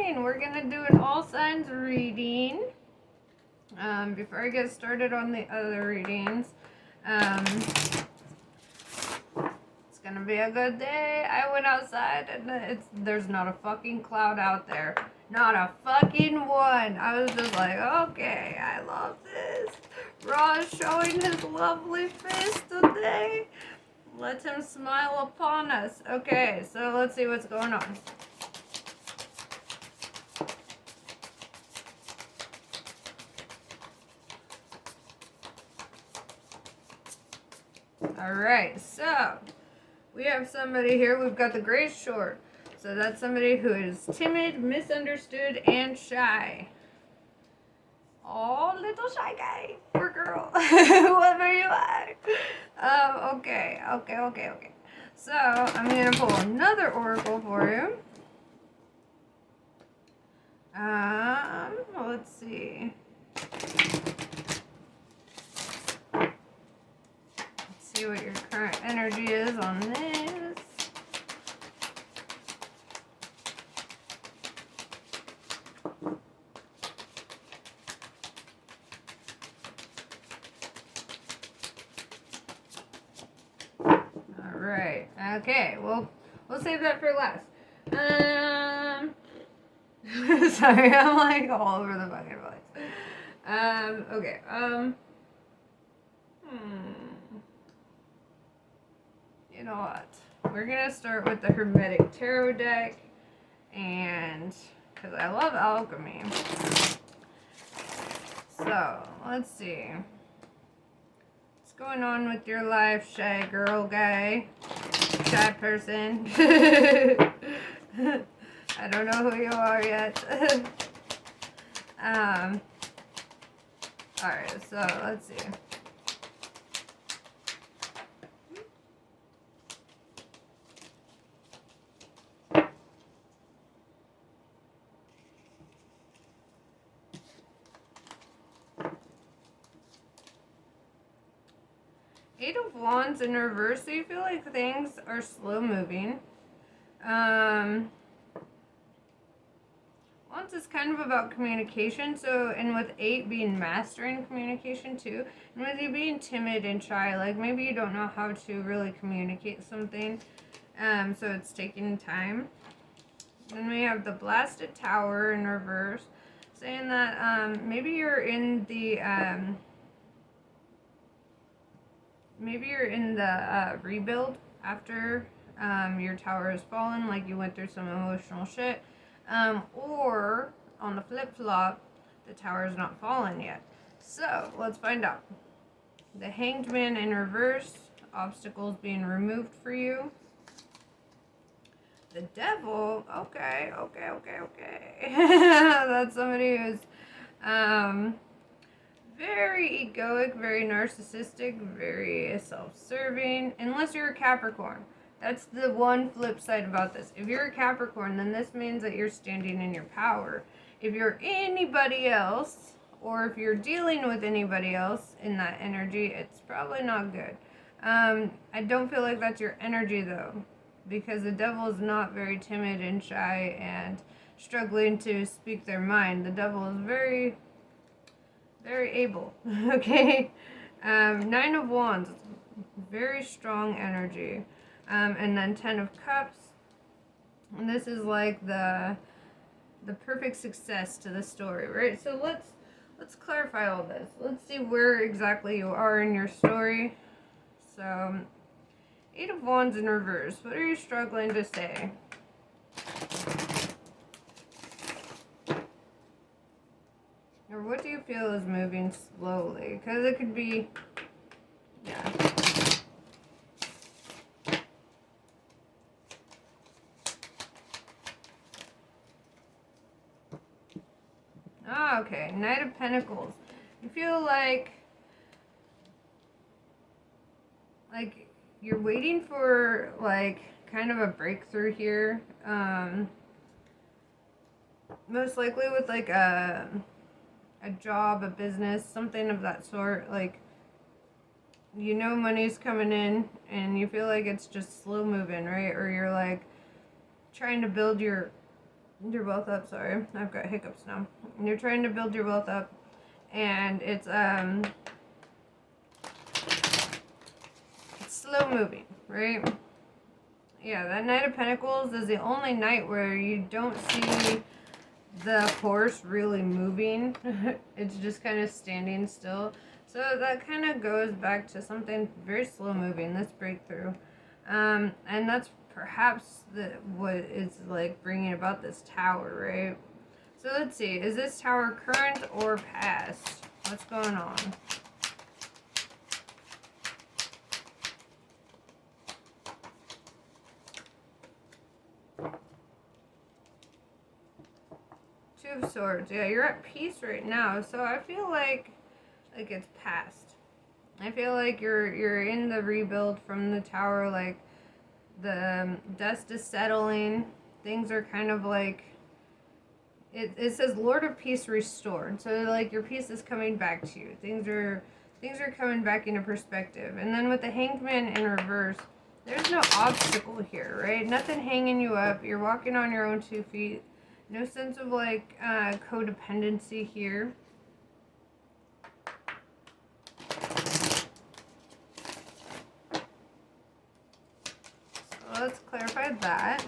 morning. We're going to do an all signs reading. Before I get started on the other readings, it's going to be a good day. I went outside and there's not a fucking cloud out there. Not a fucking one. I was just like, okay, I love this. Ra is showing his lovely face today. Let him smile upon us. Okay, so let's see what's going on. Alright, so we have somebody here. We've got the gray short. So that's somebody who is timid, misunderstood, and shy. Oh, little shy guy or girl, whoever you are. Okay. So I'm gonna pull another oracle for you. Let's see. Let's see what your current energy is on this. Alright. Okay, well, we'll save that for last. Sorry, I'm like all over the fucking place. Okay, you know what? We're gonna start with the Hermetic Tarot deck, and because I love alchemy. So, let's see. What's going on with your life, shy girl, guy? Shy person. I don't know who you are yet. Alright, so let's see. Eight of Wands in reverse, so you feel like things are slow moving. Wands is kind of about communication, so, and with 8 being mastering communication too, and with you being timid and shy, like maybe you don't know how to really communicate something, so it's taking time. Then we have the Blasted Tower in reverse, saying that maybe you're in the rebuild after your tower has fallen, like you went through some emotional shit. Or on the flip-flop, the tower is not fallen yet. So, let's find out. The Hanged Man in reverse, obstacles being removed for you. The Devil, okay. That's somebody who's very egoic, very narcissistic, very self-serving, unless you're a Capricorn. That's the one flip side about this. If you're a Capricorn, then this means that you're standing in your power. If you're anybody else, or if you're dealing with anybody else in that energy, it's probably not good. I don't feel like that's your energy, though, because the Devil is not very timid and shy and struggling to speak their mind. The Devil is very, very able, okay? 9 of Wands, very strong energy. And then 10 of Cups, and this is like the perfect success to the story, right? So let's clarify all this. Let's see where exactly you are in your story. So 8 of Wands in reverse. What are you struggling to say? Or what do you feel is moving slowly? Because it could be, yeah. Ah, okay. Knight of Pentacles. You feel like you're waiting for, like, kind of a breakthrough here. Most likely with, like, a job, a business, something of that sort. Like, you know money's coming in, and you feel like it's just slow moving, right? Or you're, like, trying to build your your wealth up. Sorry, I've got hiccups now. You're trying to build your wealth up, and it's slow moving, right? Yeah, that Knight of Pentacles is the only night where you don't see the horse really moving. It's just kind of standing still. So that kind of goes back to something very slow moving, this breakthrough. And that's perhaps what is like bringing about this tower, right? So let's see, is this tower current or past? What's going on? Two of Swords. Yeah, you're at peace right now. So I feel like it's past. I feel like you're in the rebuild from the tower. Like the dust is settling. Things are kind of like it says Lord of Peace restored. So like your peace is coming back to you. Things are coming back into perspective. And then with the Hanged Man in reverse, there's no obstacle here, right? Nothing hanging you up. You're walking on your own 2 feet. No sense of like codependency here. So let's clarify that.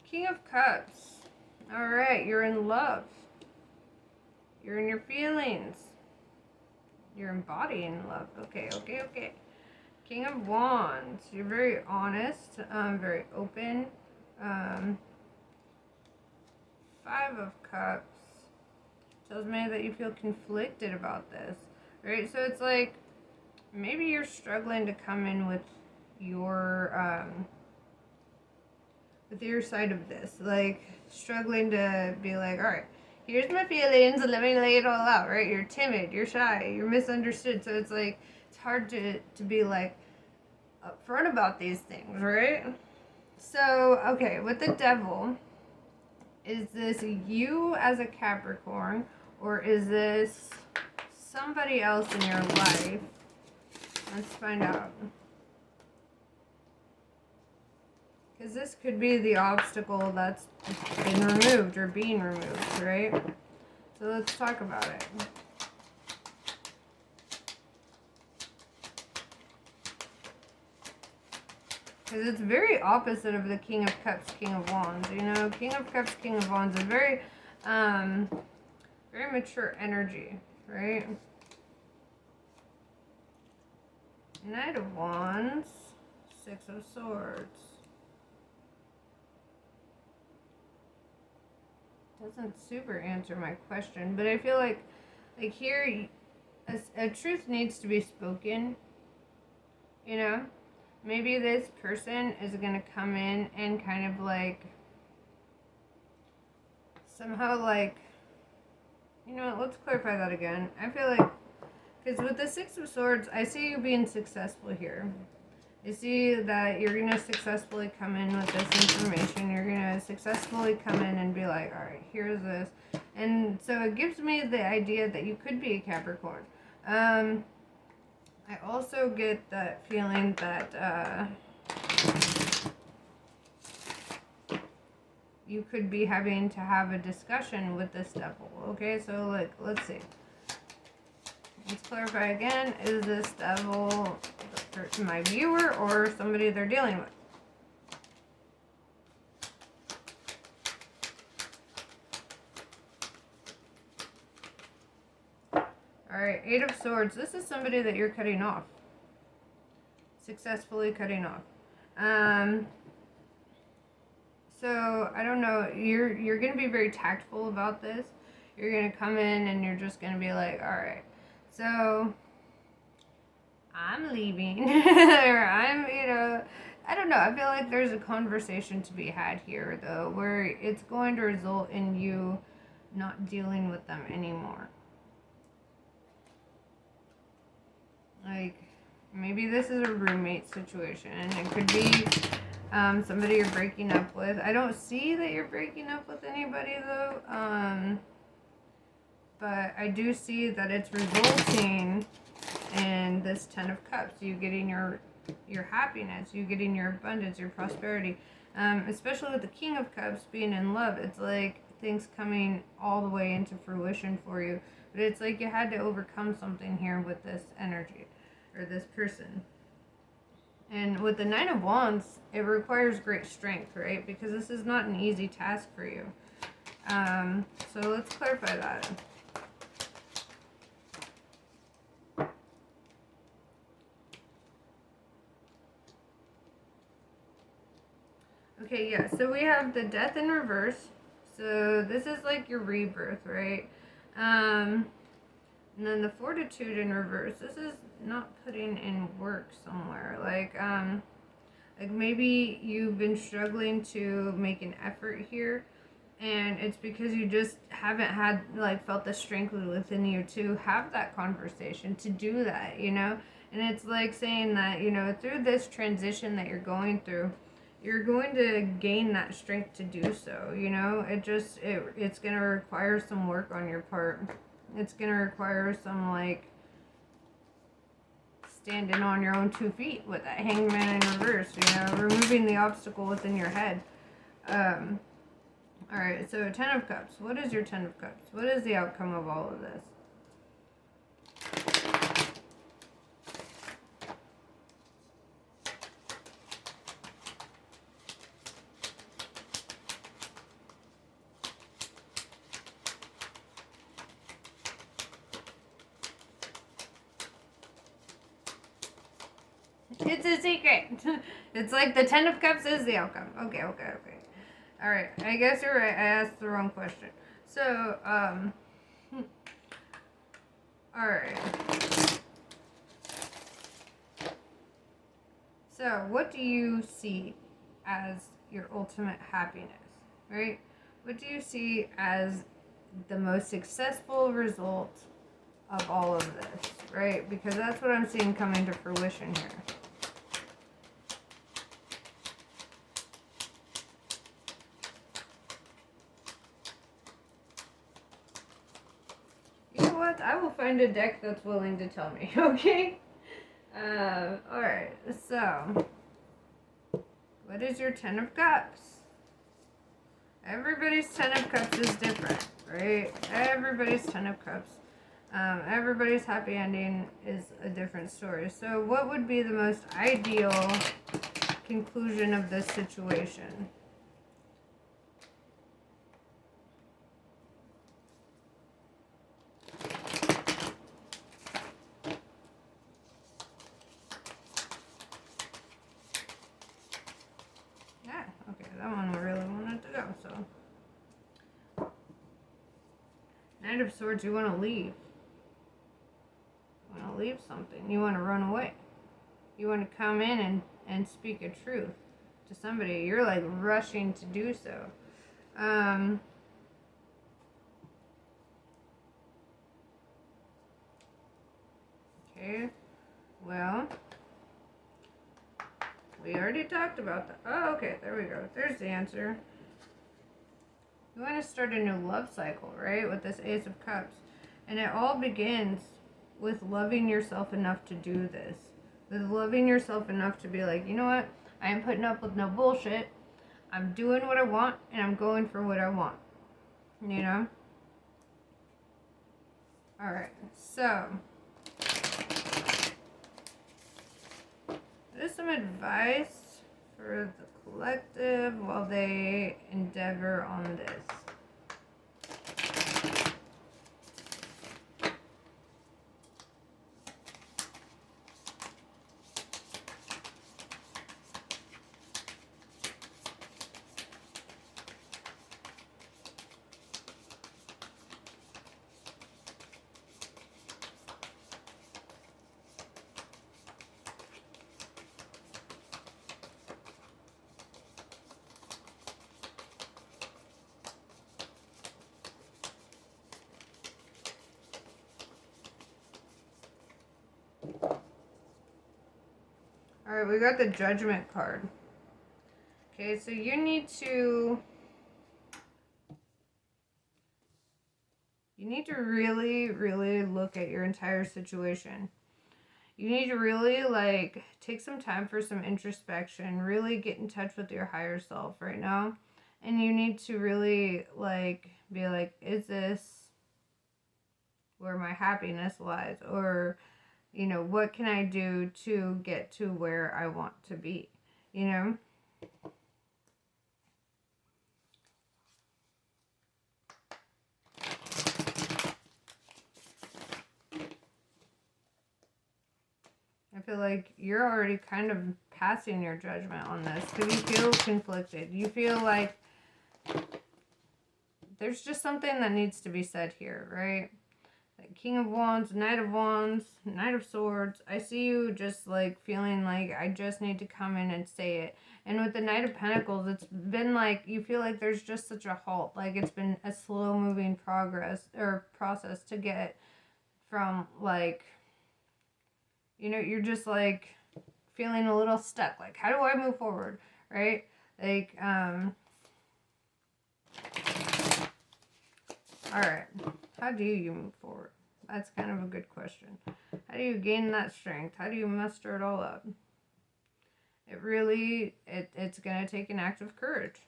King of Cups. Alright, you're in love. You're in your feelings. You're embodying love. Okay. King of Wands. You're very honest, very open. 5 of Cups. Tells me that you feel conflicted about this. Right? So it's like maybe you're struggling to come in with your side of this, like struggling to be like, all right, here's my feelings, let me lay it all out, right? You're timid, you're shy, you're misunderstood, so it's like it's hard to be like upfront about these things, right? So okay, with the Devil, is this you as a Capricorn, or is this somebody else in your life? Let's find out. Because this could be the obstacle that's been removed or being removed, right? So let's talk about it. Because it's very opposite of the King of Cups, King of Wands. You know, King of Cups, King of Wands is very, very mature energy, right? Knight of Wands, 6 of Swords. Doesn't super answer my question, but I feel like here a truth needs to be spoken, you know? Maybe this person is gonna come in and kind of like somehow like, you know, let's clarify that again. I feel like, because with the 6 of Swords, I see you being successful here. I see that you're going to successfully come in with this information. You're going to successfully come in and be like, all right, here's this. And so it gives me the idea that you could be a Capricorn. I also get that feeling that you could be having to have a discussion with this Devil. Okay, so like, let's see. Let's clarify again. Is this Devil my viewer or somebody they're dealing with? Alright, 8 of Swords. This is somebody that you're cutting off. Successfully cutting off. So, I don't know. You're going to be very tactful about this. You're going to come in and you're just going to be like, alright, so I'm leaving. Or I'm, you know, I don't know. I feel like there's a conversation to be had here, though, where it's going to result in you not dealing with them anymore. Like, Maybe this is a roommate situation. It could be somebody you're breaking up with. I don't see that you're breaking up with anybody though. But I do see that it's resulting in this Ten of Cups. You getting your happiness, you getting your abundance, your prosperity. Especially with the King of Cups being in love, it's like things coming all the way into fruition for you. But it's like you had to overcome something here with this energy or this person. And with the Nine of Wands, it requires great strength, right? Because this is not an easy task for you. So let's clarify that. Okay, yeah, so we have the Death in reverse. So this is like your rebirth, right? And then the Fortitude in reverse. This is not putting in work somewhere. Like maybe you've been struggling to make an effort here, and it's because you just haven't had, like, felt the strength within you to have that conversation, to do that, you know? And it's like saying that, you know, through this transition that you're going through, you're going to gain that strength to do so, you know? It's going to require some work on your part. It's going to require some, like, standing on your own 2 feet with that Hangman in reverse, you know, removing the obstacle within your head. Alright, so Ten of Cups. What is your Ten of Cups? What is the outcome of all of this? It's a secret. It's like the Ten of Cups is the outcome. Okay. Alright, I guess you're right. I asked the wrong question. So, alright. So, what do you see as your ultimate happiness, right? What do you see as the most successful result of all of this, right? Because that's what I'm seeing coming to fruition here. I will find a deck that's willing to tell me, okay? Alright, so, what is your Ten of Cups? Everybody's Ten of Cups is different, right? Everybody's Ten of Cups. Everybody's happy ending is a different story. So what would be the most ideal conclusion of this situation? Okay, that one really wanted to go, so. Knight of Swords, you want to leave. You want to leave something. You want to run away. You want to come in and speak a truth to somebody. You're like rushing to do so. Okay, well, we already talked about that. Oh, okay, there we go. There's the answer. You want to start a new love cycle, right? With this Ace of Cups. And it all begins with loving yourself enough to do this. With loving yourself enough to be like, you know what? I am putting up with no bullshit. I'm doing what I want, and I'm going for what I want. You know? Alright, so. What is some advice for the collective while they endeavor on this? Alright, we got the Judgment card. Okay, so you need to really, really look at your entire situation. You need to really, like, take some time for some introspection, really get in touch with your higher self right now. And you need to really, like, be like, is this where my happiness lies? Or, you know, what can I do to get to where I want to be? You know? I feel like you're already kind of passing your judgment on this because you feel conflicted. You feel like there's just something that needs to be said here, right? Like King of Wands, Knight of Swords. I see you just like feeling like I just need to come in and say it. And with the Knight of Pentacles, it's been like you feel like there's just such a halt. Like it's been a slow moving process to get from like, you know, you're just like feeling a little stuck. Like, how do I move forward? Right? Like, alright. How do you move forward? That's kind of a good question. How do you gain that strength? How do you muster it all up? It really, it's going to take an act of courage.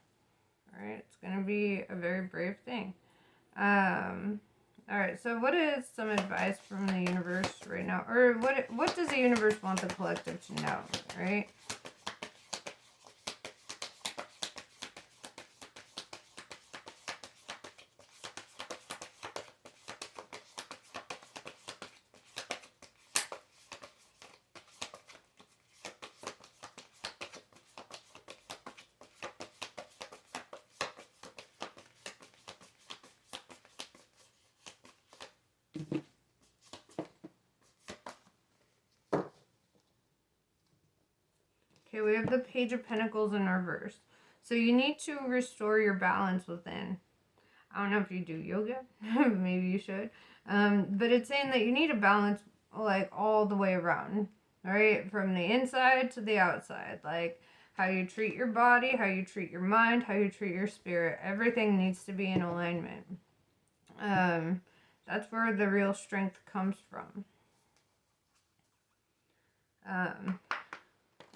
Alright? It's going to be a very brave thing. Alright, so what is some advice from the universe right now? Or what does the universe want the collective to know, right? Okay, we have the Page of Pentacles in reverse. So you need to restore your balance within. I don't know if you do yoga. Maybe you should. But it's saying that you need a balance like all the way around. Right? From the inside to the outside. Like how you treat your body, how you treat your mind, how you treat your spirit. Everything needs to be in alignment. That's where the real strength comes from.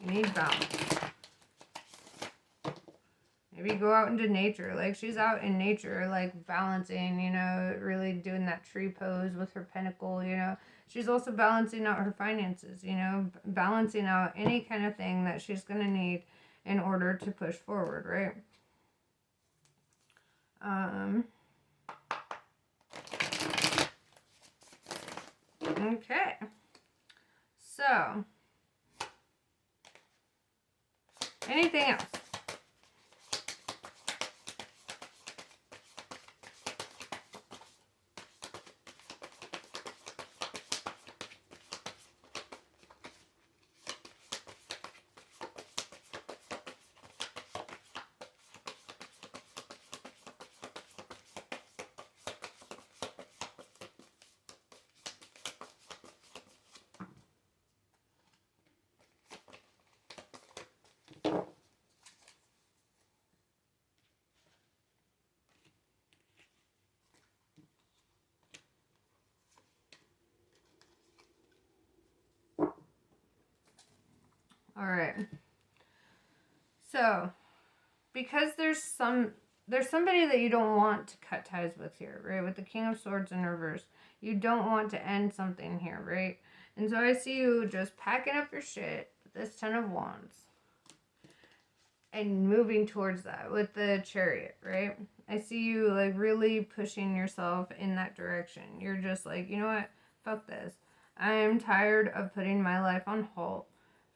You need balance. Maybe go out into nature. Like she's out in nature, like balancing, you know, really doing that tree pose with her pentacle, you know. She's also balancing out her finances, you know, balancing out any kind of thing that she's going to need in order to push forward, right? Okay. So, anything else? All right. So, because there's somebody that you don't want to cut ties with here, right? With the King of Swords in reverse. You don't want to end something here, right? And so I see you just packing up your shit with this Ten of Wands and moving towards that with the Chariot, right? I see you like really pushing yourself in that direction. You're just like, you know what? Fuck this. I'm tired of putting my life on hold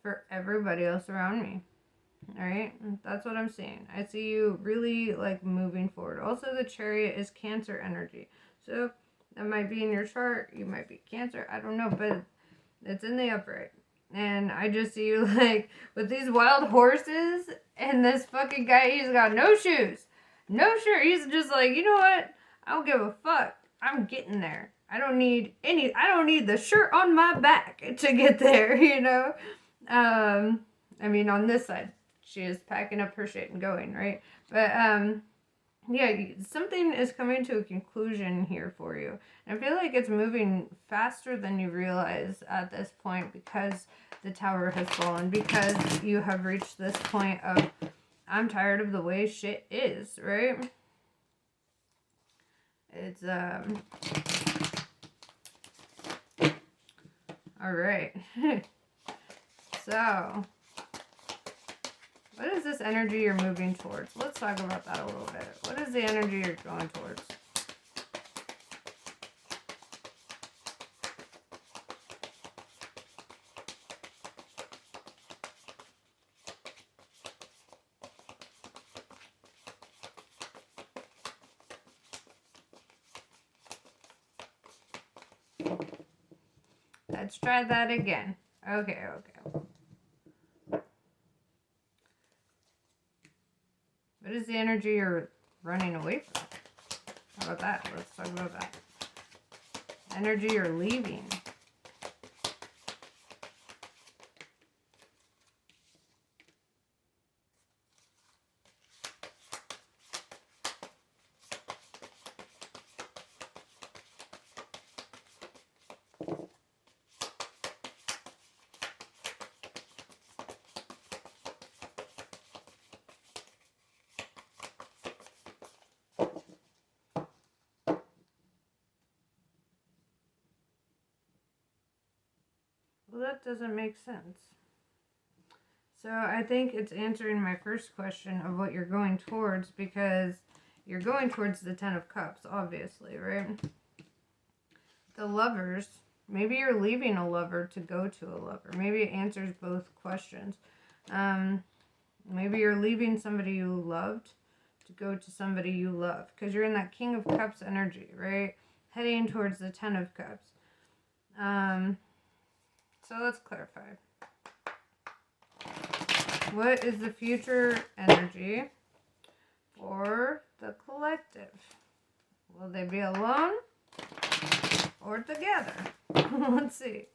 for everybody else around me. All right, that's what I'm seeing. I see you really like moving forward. Also, the Chariot is Cancer energy, so that might be in your chart. You might be Cancer. I don't know, but it's in the upright. And I just see you like with these wild horses and this fucking guy. He's got no shoes, no shirt. He's just like, you know what? I don't give a fuck. I'm getting there. I don't need the shirt on my back to get there, you know? I mean, on this side, she is packing up her shit and going, right? But, yeah, something is coming to a conclusion here for you. And I feel like it's moving faster than you realize at this point because the tower has fallen, because you have reached this point of, I'm tired of the way shit is, right? It's, all right. So, what is this energy you're moving towards? Let's talk about that a little bit. What is the energy you're going towards? Let's try that again. Okay. What is the energy you're running away from? How about that? Let's talk about that. Energy you're leaving. Well, that doesn't make sense. So I think it's answering my first question of what you're going towards, because you're going towards the Ten of Cups, obviously, right? The Lovers, maybe you're leaving a lover to go to a lover. Maybe it answers both questions. Maybe you're leaving somebody you loved to go to somebody you love, because you're in that King of Cups energy, right? Heading towards the Ten of Cups. So let's clarify. What is the future energy for the collective? Will they be alone or together? Let's see.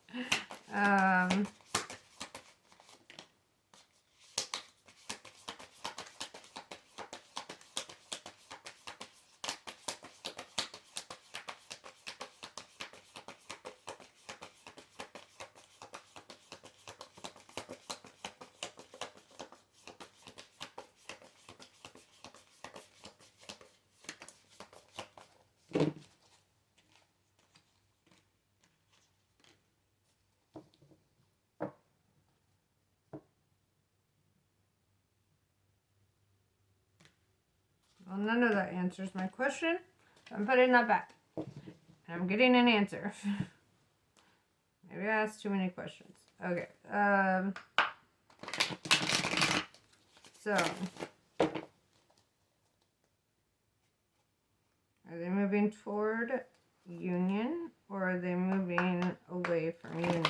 Well, none of that answers my question. I'm putting that back. And I'm getting an answer. Maybe I asked too many questions. Okay. So, are they moving toward union, or are they moving away from union?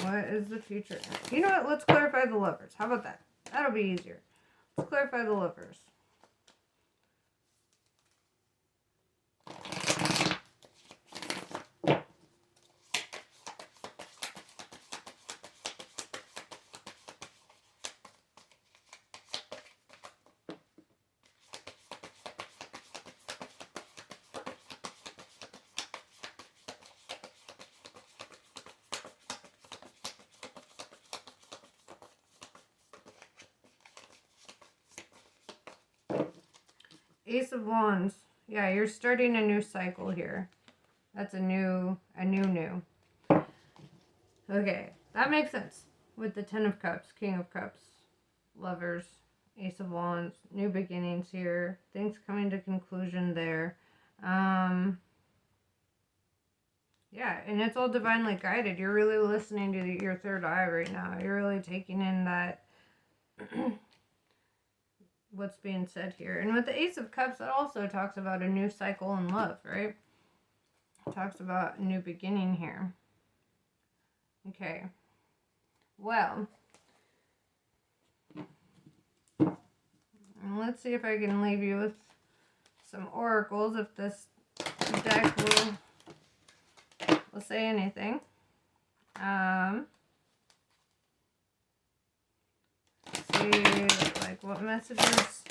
What is the future? You know what? Let's clarify the Lovers. How about that? That'll be easier. Let's clarify the Lovers. Ace of Wands. Yeah, you're starting a new cycle here. That's a new. Okay, that makes sense. With the Ten of Cups, King of Cups, Lovers, Ace of Wands, new beginnings here. Things coming to conclusion there. Yeah, and it's all divinely guided. You're really listening to your third eye right now. You're really taking in that what's being said here. And with the Ace of Cups, that also talks about a new cycle in love, right? It talks about a new beginning here. Okay. Well, let's see if I can leave you with some oracles if this deck will say anything. See like what messages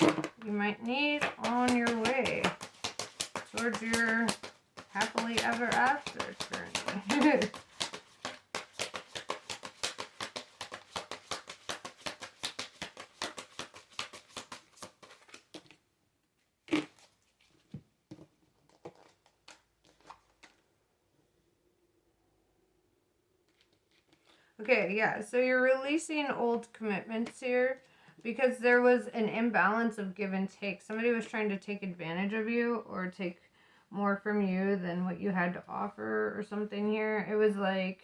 you might need on your way towards your happily ever after currently. Okay, yeah, so you're releasing old commitments here because there was an imbalance of give and take. Somebody was trying to take advantage of you or take more from you than what you had to offer or something here. It was like,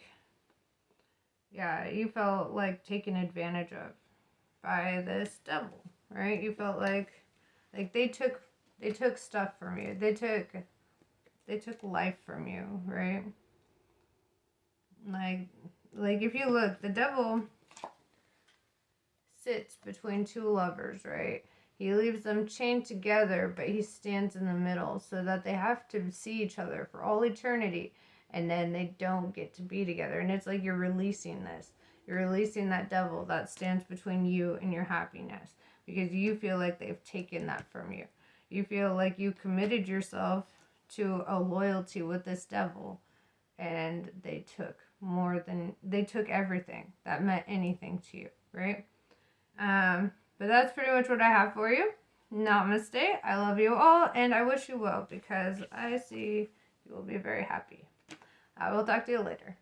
yeah, you felt like taken advantage of by this devil, right? You felt like they took stuff from you. They took life from you, right? Like if you look, the devil sits between two lovers, right? He leaves them chained together, but he stands in the middle so that they have to see each other for all eternity, and then they don't get to be together. And it's like you're releasing this. You're releasing that devil that stands between you and your happiness because you feel like they've taken that from you. You feel like you committed yourself to a loyalty with this devil, and they took everything that meant anything to you, right? But that's pretty much what I have for you. Namaste. I love you all, and I wish you well because I see you will be very happy. I will talk to you later.